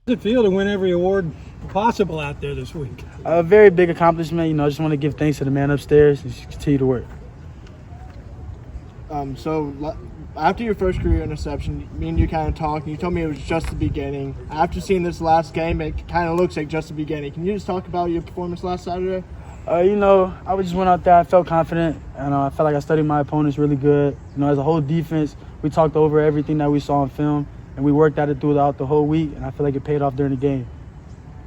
Does it feel to win every award possible out there this week? A very big accomplishment. I just want to give thanks to the man upstairs and just continue to work. So after your first career interception, me and you kind of talked, and you told me it was just the beginning. After seeing this last game, it kind of looks like just the beginning. Can you just talk about your performance last Saturday? I just went out there. I felt confident, and I felt like I studied my opponents really good. As a whole defense, we talked over everything that we saw on film, and we worked at it throughout the whole week, and I feel like it paid off during the game.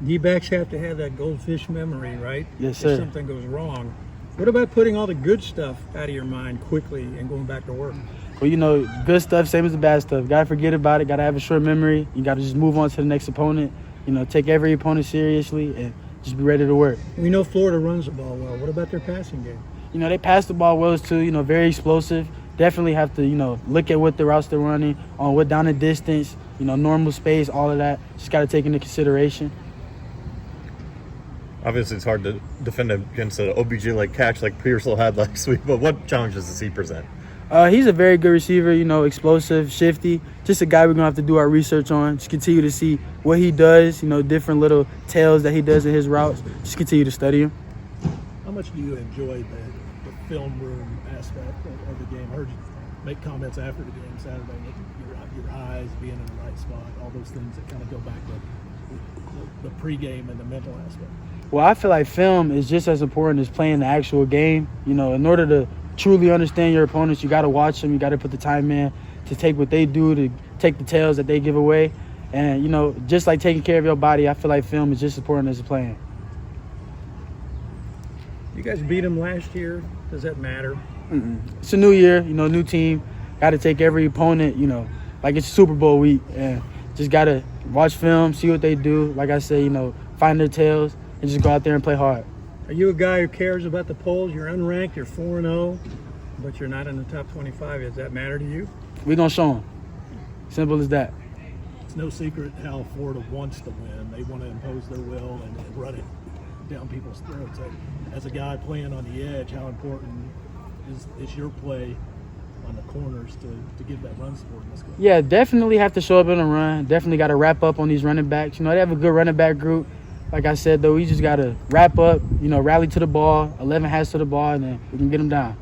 D-backs have to have that goldfish memory, right? Yes, sir. If something goes wrong. What about putting all the good stuff out of your mind quickly and going back to work? Well, good stuff, same as the bad stuff. Got to forget about it. Got to have a short memory. You got to just move on to the next opponent. Take every opponent seriously and just be ready to work. We know Florida runs the ball well. What about their passing game? They pass the ball well too. Very explosive. Definitely have to, look at what the routes they're running, on what down the distance, normal space, all of that. Just got to take into consideration. Obviously, it's hard to defend against an OBJ-like catch like Pearsall had last week, but what challenges does he present? He's a very good receiver, explosive, shifty. Just a guy we're going to have to do our research on. Just continue to see what he does, different little tails that he does in his routes. Just continue to study him. How much do you enjoy the film room aspect of the game? I heard you make comments after the game Saturday, your eyes being in the right spot, all those things that kind of go back to the pregame and the mental aspect. Well, I feel like film is just as important as playing the actual game. In order to truly understand your opponents, you got to watch them. You got to put the time in to take what they do, to take the tails that they give away. And, just like taking care of your body, I feel like film is just as important as playing. You guys beat them last year. Does that matter? It's a new year, new team. Got to take every opponent, like it's Super Bowl week. And just got to watch film, see what they do. Like I say, find their tails and just go out there and play hard. Are you a guy who cares about the polls? You're unranked, you're 4-0, but you're not in the top 25. Does that matter to you? We're going to show them. Simple as that. It's no secret how Florida wants to win. They want to impose their will and run it down people's throats. As a guy playing on the edge, how important is your play on the corners to give that run support in this game? Yeah, definitely have to show up in a run. Definitely got to wrap up on these running backs. They have a good running back group. Like I said, though, we just got to wrap up, rally to the ball, 11 hats to the ball, and then we can get them down.